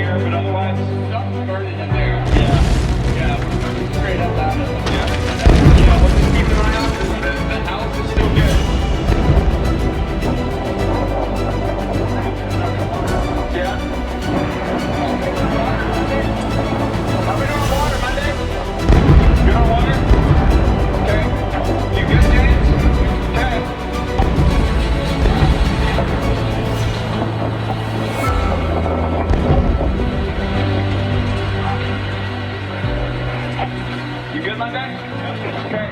here, but otherwise, something burning in there. Yeah. Straight up out of it. Yeah, we'll just keep an eye on it. The house is still good. Yeah. How we doing on water, Monday? Good on water? Okay. You good, James? Okay. You good, Monday? Okay.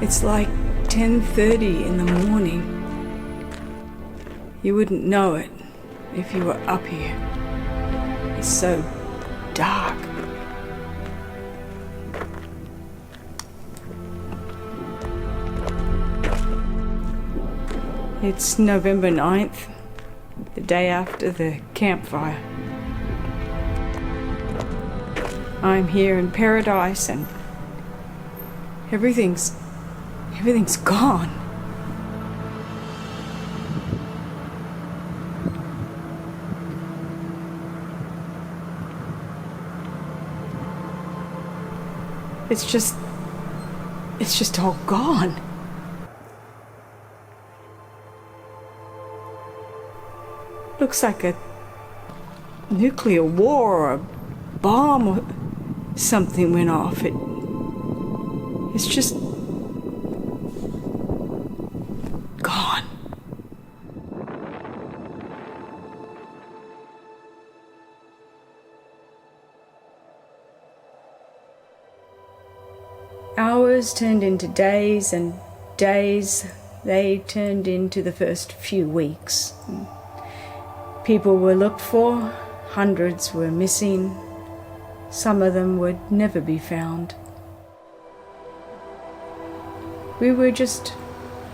It's like 10:30 in the morning. You wouldn't know it if you were up here. It's so dark. It's November 9th, the day after the campfire. I'm here in paradise and everything's gone. It's just all gone. Looks like a nuclear war or a bomb or something went off. It's just gone. Hours turned into days, and days, they turned into the first few weeks. People were looked for, hundreds were missing, some of them would never be found. We were just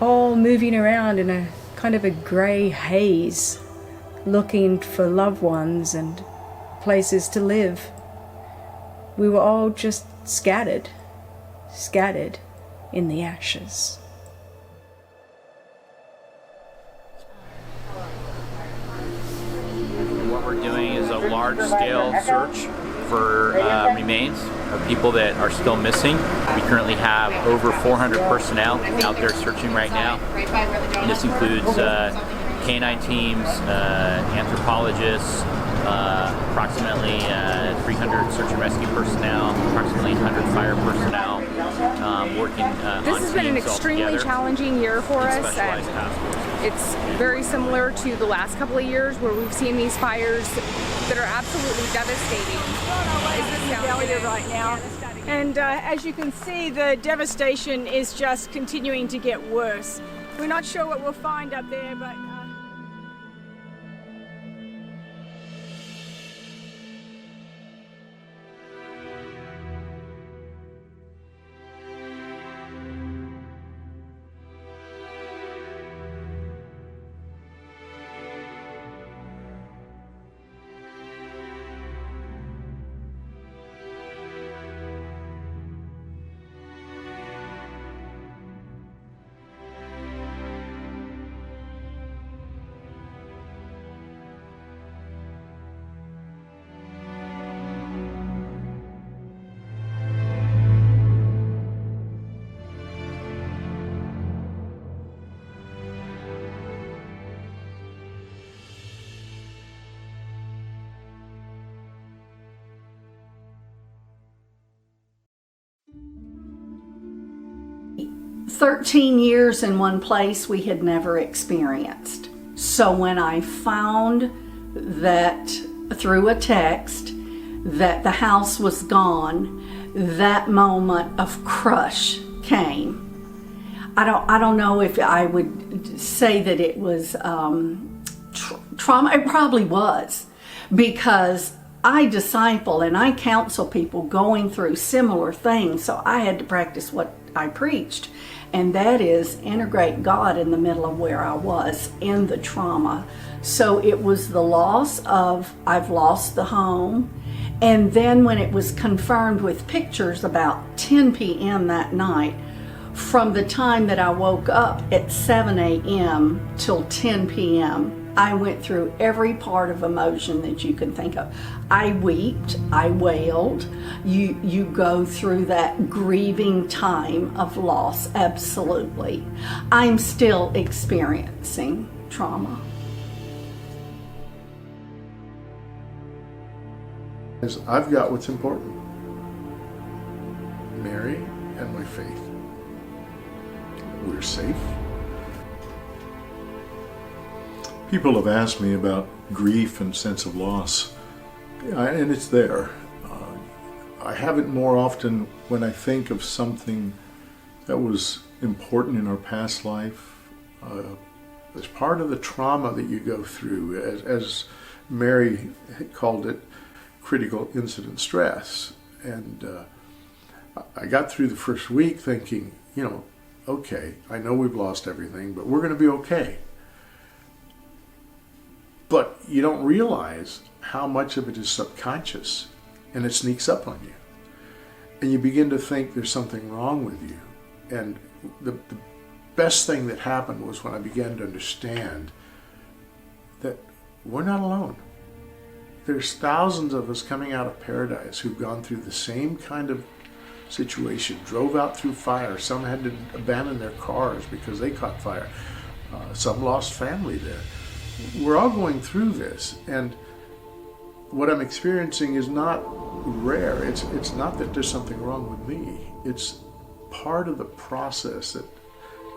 all moving around in a kind of a grey haze, looking for loved ones and places to live. We were all just scattered in the ashes. What we're doing is a large-scale search for remains of people that are still missing. We currently have over 400 personnel out there searching right now. And this includes canine teams, anthropologists, approximately 300 search and rescue personnel, approximately 100 fire personnel working on This has been an extremely challenging year for us. It's very similar to the last couple of years where we've seen these fires that are absolutely devastating. Right now. And as you can see, the devastation is just continuing to get worse. We're not sure what we'll find up there, but "13 years in one place we had never experienced." So when I found that through a text that the house was gone, that moment of crush came. I don't know if I would say that it was trauma. It probably was, because I disciple and I counsel people going through similar things, so I had to practice what I preached. and that is integrate God in the middle of where I was in the trauma. So it was the loss of, I've lost the home, and then when it was confirmed with pictures about 10 p.m. that night, from the time that I woke up at 7 a.m. till 10 p.m., I went through every part of emotion that you can think of. I wept, I wailed. You go through that grieving time of loss, absolutely. I'm still experiencing trauma. I've got what's important. Mary and my faith. We're safe. People have asked me about grief and sense of loss, and it's there. I have it more often when I think of something that was important in our past life. As part of the trauma that you go through, as Mary called it, critical incident stress. And I got through the first week thinking, okay, I know we've lost everything, but we're going to be okay. But you don't realize how much of it is subconscious, and it sneaks up on you. And you begin to think there's something wrong with you. And the best thing that happened was when I began to understand that we're not alone. There's thousands of us coming out of paradise who've gone through the same kind of situation, drove out through fire. Some had to abandon their cars because they caught fire. Some lost family there. We're all going through this, and what I'm experiencing is not rare. It's not that there's something wrong with me. It's part of the process that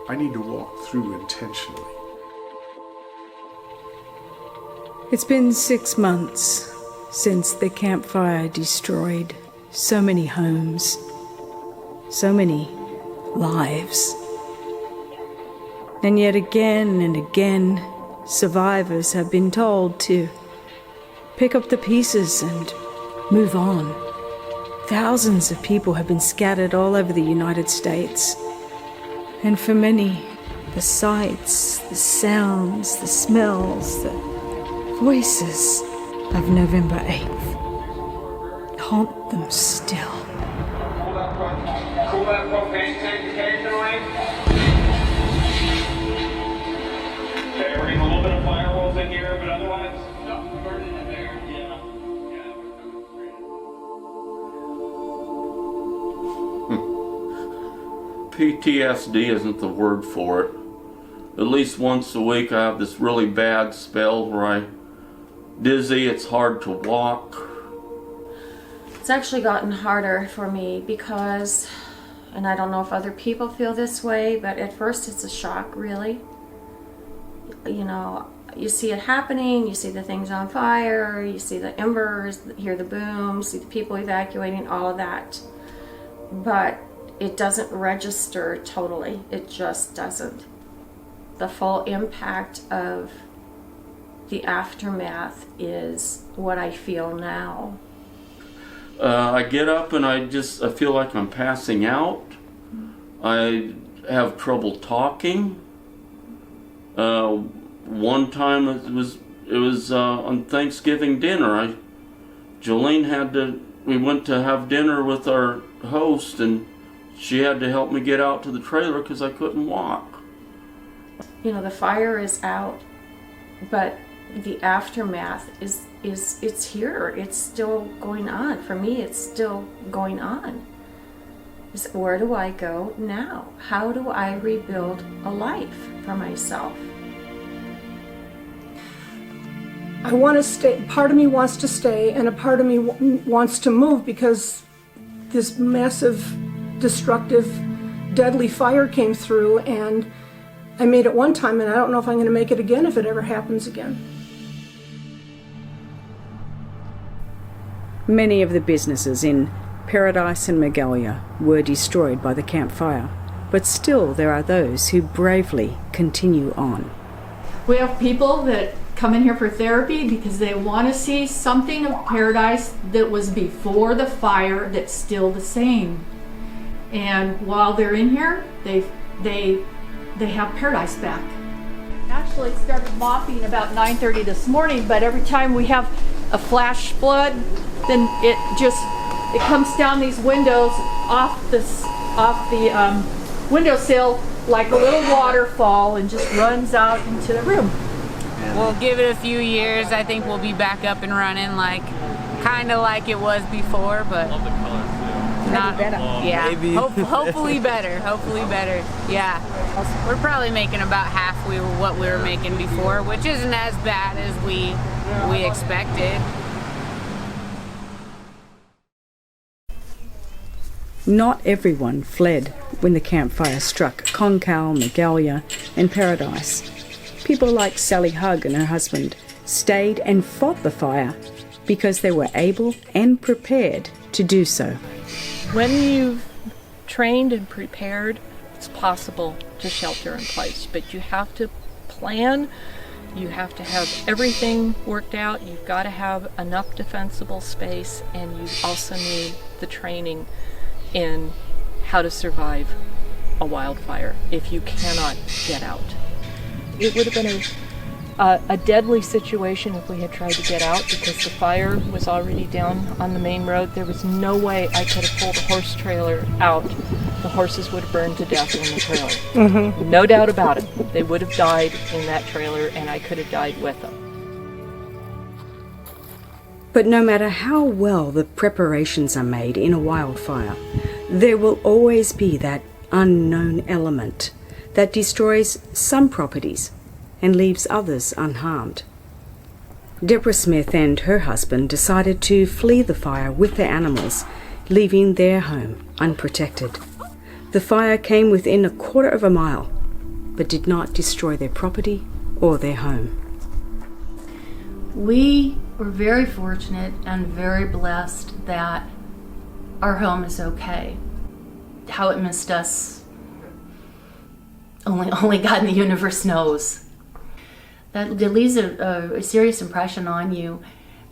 I need to walk through intentionally. It's been 6 months since the campfire destroyed so many homes, so many lives. And yet again and again, survivors have been told to pick up the pieces and move on. Thousands of people have been scattered all over the United States. And for many, the sights, the sounds, the smells, the voices of November 8th haunt them still. Cool that propane tank occasionally. Okay, we're getting a little bit of firewalls in here, but otherwise, nothing burning in there. Yeah. PTSD isn't the word for it. At least once a week I have this really bad spell where I'm dizzy, it's hard to walk. It's actually gotten harder for me because, and I don't know if other people feel this way, but at first it's a shock, really. You see it happening, you see the things on fire, you see the embers, hear the booms, see the people evacuating, all of that. But it doesn't register totally. It just doesn't. The full impact of the aftermath is what I feel now. I get up and I feel like I'm passing out. I have trouble talking. One time it was on Thanksgiving dinner. Jolene we went to have dinner with our host, and she had to help me get out to the trailer because I couldn't walk. The fire is out, but the aftermath it's here. It's still going on. For me, it's still going on. Where do I go now? How do I rebuild a life for myself? I want to stay. Part of me wants to stay, and a part of me wants to move because this massive, destructive, deadly fire came through, and I made it one time, and I don't know if I'm going to make it again if it ever happens again. Many of the businesses in Paradise and Magalia were destroyed by the campfire, but still there are those who bravely continue on. We have people that come in here for therapy because they want to see something of Paradise that was before the fire that's still the same. And while they're in here, they they have paradise back. Actually started mopping about 9:30 this morning, but every time we have a flash flood, then it comes down these windows off the windowsill like a little waterfall and just runs out into the room. We'll give it a few years. I think we'll be back up and running, like kind of like it was before, but not better. Yeah, hopefully better. Hopefully better. Yeah, we're probably making about half what we were making before, which isn't as bad as we expected. Not everyone fled when the campfire struck Concal, Magalia, and Paradise. People like Sally Hugg and her husband stayed and fought the fire because they were able and prepared to do so. When you've trained and prepared, it's possible to shelter in place, but you have to plan, you have to have everything worked out, you've got to have enough defensible space, and you also need the training in how to survive a wildfire if you cannot get out. It would have been a deadly situation if we had tried to get out because the fire was already down on the main road. There was no way I could have pulled a horse trailer out. The horses would have burned to death in the trailer. Mm-hmm. No doubt about it. They would have died in that trailer and I could have died with them. But no matter how well the preparations are made in a wildfire, there will always be that unknown element that destroys some properties and leaves others unharmed. Deborah Smith and her husband decided to flee the fire with their animals, leaving their home unprotected. The fire came within a quarter of a mile, but did not destroy their property or their home. We were very fortunate and very blessed that our home is okay. How it missed us, only God in the universe knows. That leaves a serious impression on you,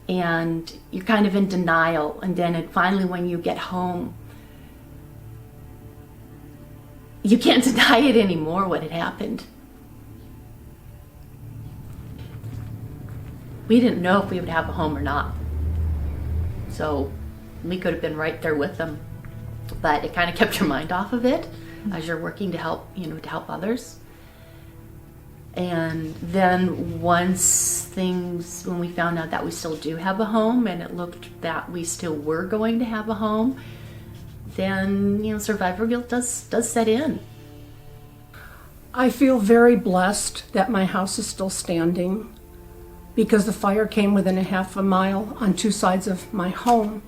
and you're kind of in denial. And then finally, when you get home, you can't deny it anymore what had happened. We didn't know if we would have a home or not, so we could have been right there with them. But it kind of kept your mind off of it as you're working to help, to help others. And then when we found out that we still do have a home and it looked that we still were going to have a home, then, survivor guilt does set in. I feel very blessed that my house is still standing because the fire came within a half a mile on two sides of my home.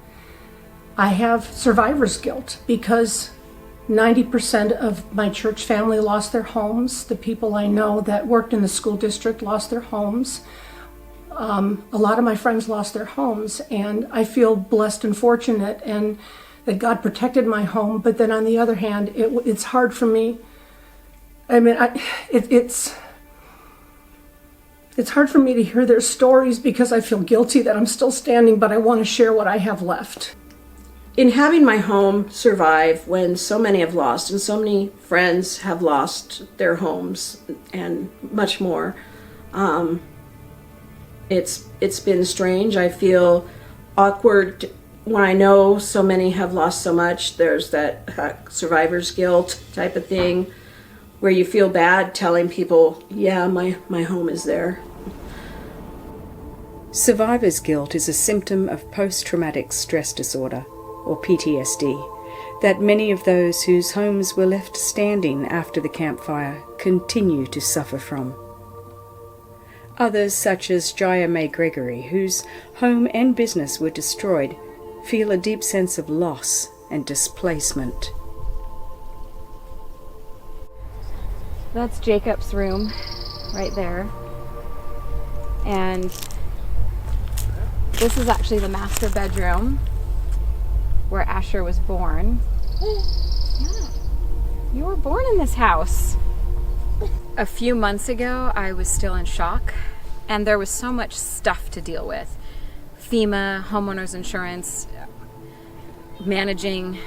I have survivor's guilt because 90% of my church family lost their homes. The people I know that worked in the school district lost their homes. A lot of my friends lost their homes, and I feel blessed and fortunate and that God protected my home. But then on the other hand, it's hard for me. I mean, it's hard for me to hear their stories because I feel guilty that I'm still standing, but I want to share what I have left. In having my home survive when so many have lost and so many friends have lost their homes and much more, it's been strange. I feel awkward when I know so many have lost so much. There's that survivor's guilt type of thing where you feel bad telling people, yeah, my home is there. Survivor's guilt is a symptom of post-traumatic stress disorder, or PTSD, that many of those whose homes were left standing after the campfire continue to suffer from. Others, such as Jaya May Gregory, whose home and business were destroyed, feel a deep sense of loss and displacement. That's Jacob's room right there. And this is actually the master bedroom where Asher was born. Yeah, you were born in this house. A few months ago, I was still in shock, and there was so much stuff to deal with. FEMA, homeowners insurance, managing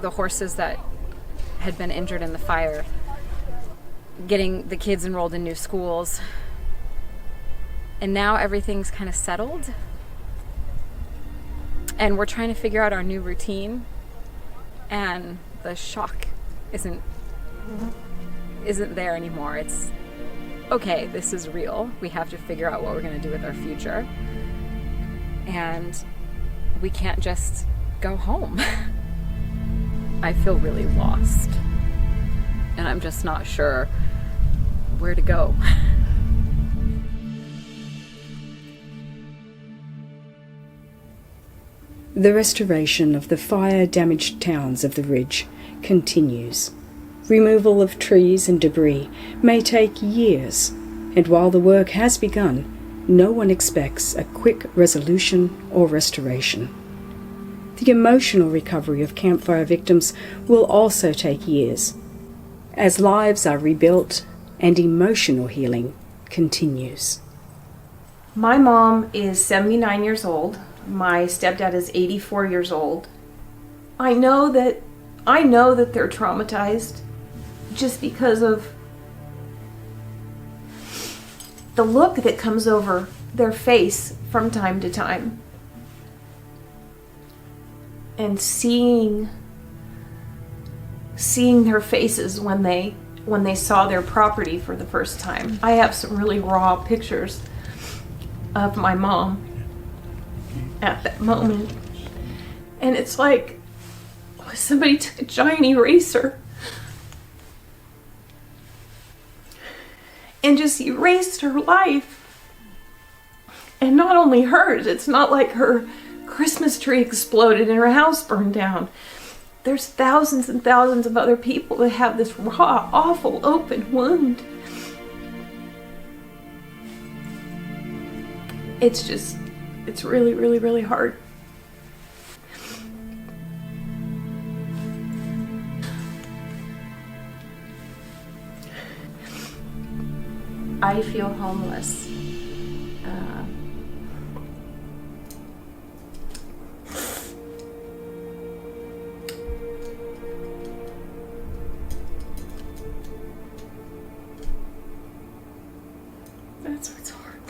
the horses that had been injured in the fire, getting the kids enrolled in new schools. And now everything's kind of settled. And we're trying to figure out our new routine. And the shock isn't there anymore. It's, okay, this is real. We have to figure out what we're going to do with our future. And we can't just go home. I feel really lost. And I'm just not sure where to go. The restoration of the fire-damaged towns of the Ridge continues. Removal of trees and debris may take years, and while the work has begun, no one expects a quick resolution or restoration. The emotional recovery of campfire victims will also take years, as lives are rebuilt and emotional healing continues. My mom is 79 years old. My stepdad is 84 years old. I know that they're traumatized just because of the look that comes over their face from time to time. And seeing their faces when they saw their property for the first time. I have some really raw pictures of my mom at that moment. And it's like somebody took a giant eraser and just erased her life. And not only hers, it's not like her Christmas tree exploded and her house burned down. There's thousands and thousands of other people that have this raw, awful, open wound. It's really, really, really hard. I feel homeless. That's what's hard.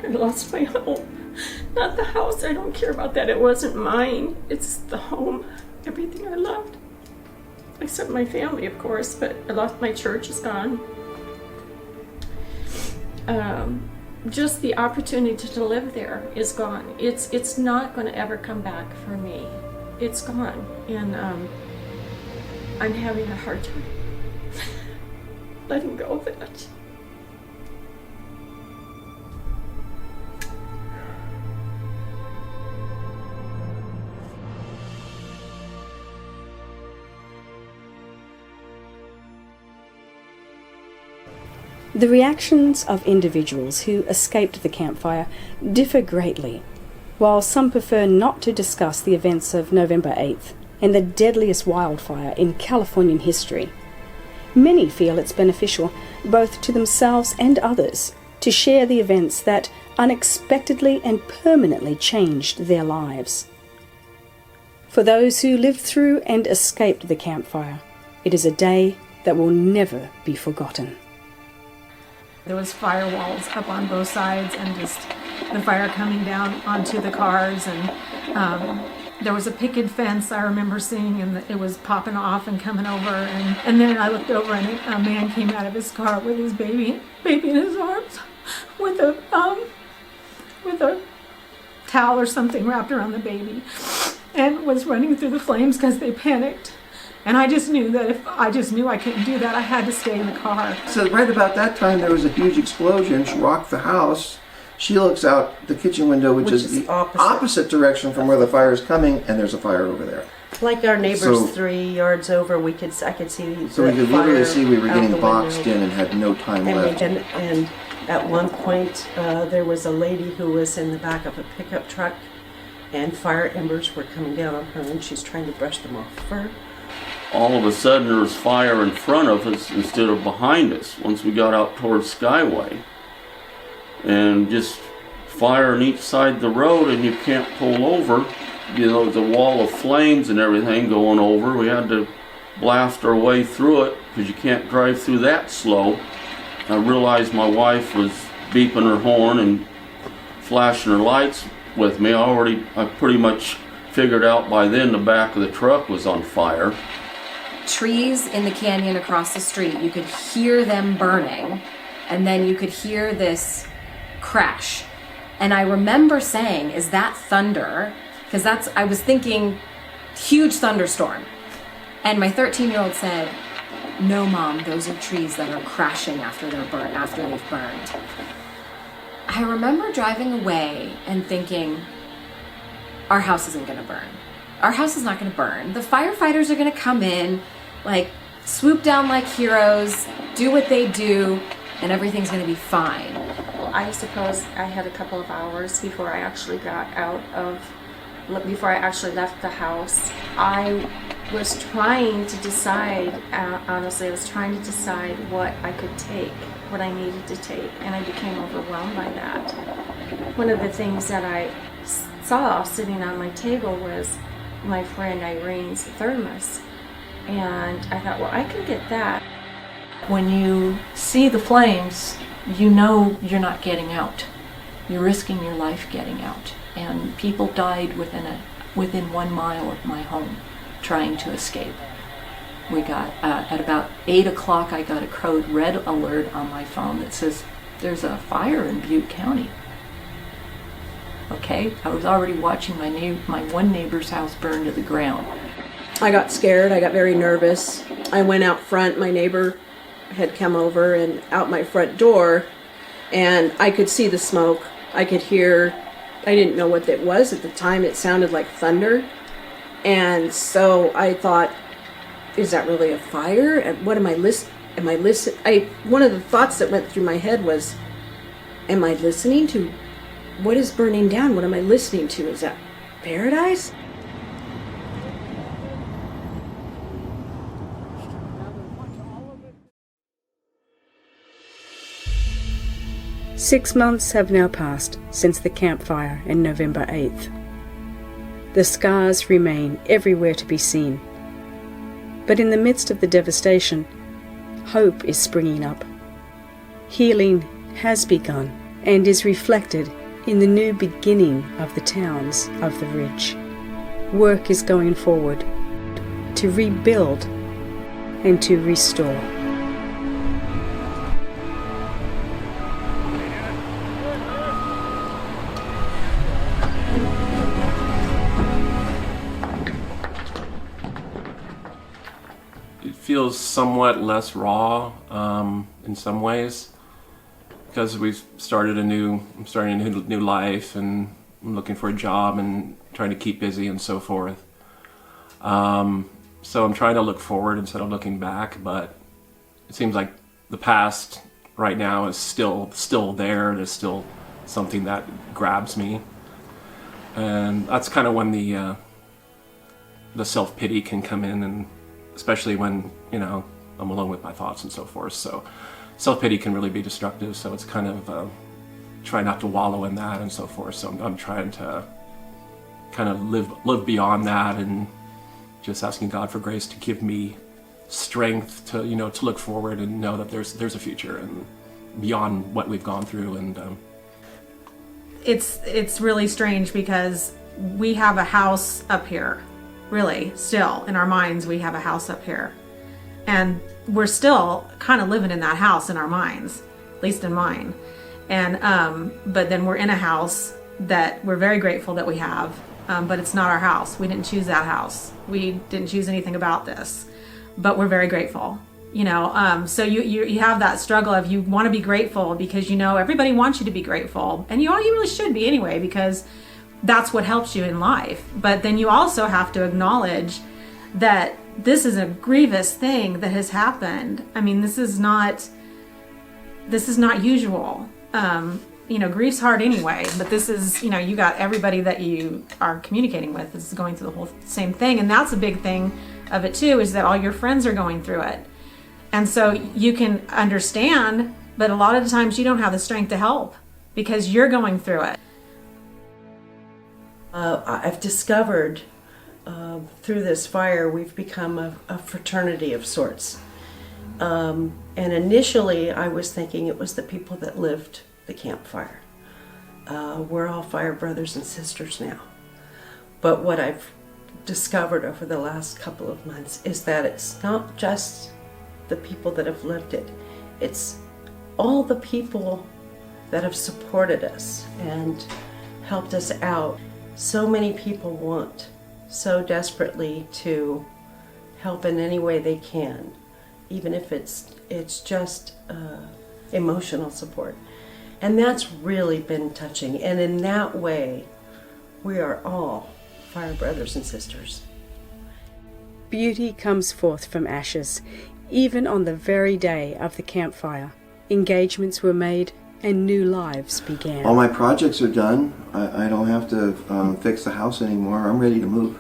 I lost my home. Not the house. I don't care about that. It wasn't mine. It's the home. Everything I loved. Except my family, of course, but I lost my church is gone. Just the opportunity to live there is gone. It's not going to ever come back for me. It's gone, and I'm having a hard time letting go of it. The reactions of individuals who escaped the campfire differ greatly. While some prefer not to discuss the events of November 8th and the deadliest wildfire in Californian history, many feel it's beneficial, both to themselves and others, to share the events that unexpectedly and permanently changed their lives. For those who lived through and escaped the campfire, it is a day that will never be forgotten. There was firewalls up on both sides and just the fire coming down onto the cars, and there was a picket fence I remember seeing, and it was popping off and coming over, and then I looked over and a man came out of his car with his baby in his arms with a towel or something wrapped around the baby, and was running through the flames because they panicked. And I just knew that if I couldn't do that, I had to stay in the car. So right about that time, there was a huge explosion, rocked the house. She looks out the kitchen window, which is the opposite direction from where the fire is coming, and there's a fire over there. Like our neighbors 3 yards over, I could see. So we could literally see we were getting boxed in and had no time left. And at one point, there was a lady who was in the back of a pickup truck, and fire embers were coming down on her, and she's trying to brush them off of her. All of a sudden there was fire in front of us instead of behind us once we got out towards Skyway. And just fire on each side of the road, and you can't pull over. the wall of flames and everything going over. We had to blast our way through it because you can't drive through that slow. I realized my wife was beeping her horn and flashing her lights with me. I pretty much figured out by then the back of the truck was on fire. Trees in the canyon across the street, you could hear them burning, and then you could hear this crash. And I remember saying, is that thunder? Because I was thinking huge thunderstorm. And my 13-year-old said, no, Mom, those are trees that are crashing after they've burned. I remember driving away and thinking, our house isn't gonna burn. Our house is not gonna burn. The firefighters are gonna come in, like, swoop down like heroes, do what they do, and everything's gonna be fine. Well, I suppose I had a couple of hours before I actually left the house. I was trying to decide, honestly, I was trying to decide what I could take, what I needed to take, and I became overwhelmed by that. One of the things that I saw sitting on my table was my friend Irene's thermos, and I thought, well, I can get that. When you see the flames, you know you're not getting out. You're risking your life getting out. And people died within 1 mile of my home trying to escape. We got, at about 8 o'clock, I got a code red alert on my phone that says, there's a fire in Butte County. Okay, I was already watching my one neighbor's house burn to the ground. I got scared, I got very nervous. I went out front, my neighbor had come over and out my front door, and I could see the smoke. I could hear, I didn't know what it was at the time, it sounded like thunder. And so I thought, is that really a fire? And what am I listening? One of the thoughts that went through my head was, am I listening to, what is burning down? What am I listening to? Is that paradise? Six months have now passed since the campfire on November 8th. The scars remain everywhere to be seen. But in the midst of the devastation, hope is springing up. Healing has begun and is reflected in the new beginning of the towns of the Ridge. Work is going forward to rebuild and to restore. It feels somewhat less raw in some ways, because I'm starting a new life, and I'm looking for a job and trying to keep busy and so forth. So I'm trying to look forward instead of looking back, but it seems like the past right now is still there. There's still something that grabs me, and that's kind of when the self-pity can come in, and especially when, I'm alone with my thoughts and so forth. So self-pity can really be destructive. So it's kind of try not to wallow in that and so forth. So I'm trying to kind of live beyond that, and just asking God for grace to give me strength to, to look forward and know that there's a future and beyond what we've gone through. And it's really strange because we have a house up here. Really, still in our minds we have a house up here, and we're still kind of living in that house in our minds, at least in mine. And but then we're in a house that we're very grateful that we have, but it's not our house. We didn't choose that house. We didn't choose anything about this, but we're very grateful. So you have that struggle of, you want to be grateful because everybody wants you to be grateful, and you really should be anyway, because that's what helps you in life. But then you also have to acknowledge that this is a grievous thing that has happened. I mean, this is not usual. Grief's hard anyway, but this is, you got everybody that you are communicating with is going through the whole same thing. And that's a big thing of it too, is that all your friends are going through it. And so you can understand, but a lot of the times you don't have the strength to help because you're going through it. I've discovered through this fire we've become a fraternity of sorts. And initially I was thinking it was the people that lived the campfire. We're all fire brothers and sisters now. But what I've discovered over the last couple of months is that it's not just the people that have lived it. It's all the people that have supported us and helped us out. So many people want so desperately to help in any way they can, even if it's just emotional support. And that's really been touching. And in that way, we are all fire brothers and sisters. Beauty comes forth from ashes. Even on the very day of the campfire, engagements were made and new lives began. All my projects are done. I don't have to fix the house anymore. I'm ready to move.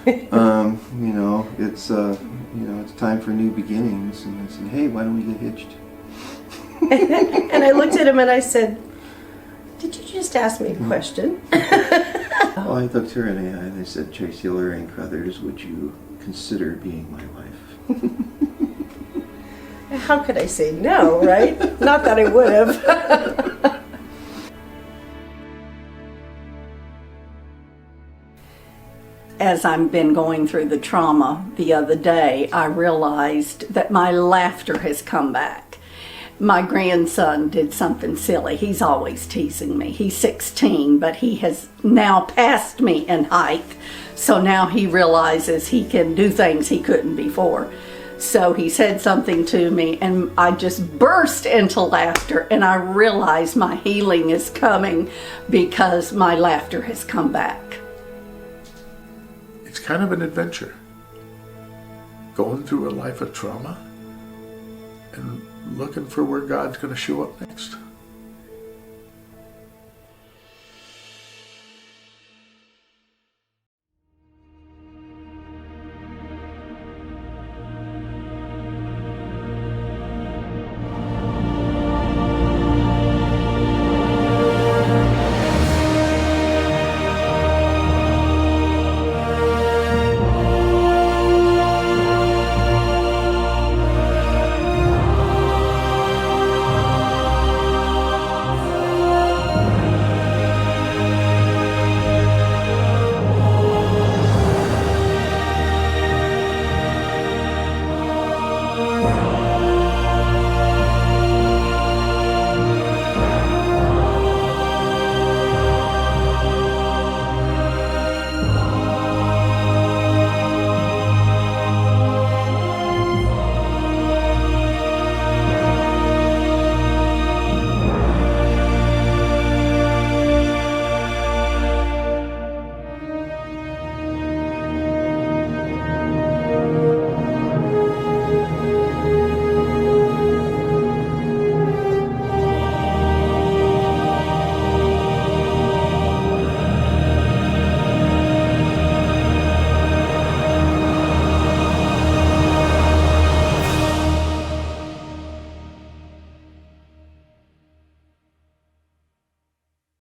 It's time for new beginnings. And I said, hey, why don't we get hitched? And I looked at him and I said, did you just ask me a question? Well, I looked her in the eye and I said, Tracy Lorraine Crothers, would you consider being my wife? How could I say no, right? Not that I would have. As I've been going through the trauma the other day, I realized that my laughter has come back. My grandson did something silly. He's always teasing me. He's 16, but he has now passed me in height. So now he realizes he can do things he couldn't before. So he said something to me and I just burst into laughter, and I realized my healing is coming because my laughter has come back. It's kind of an adventure. Going through a life of trauma and looking for where God's going to show up next.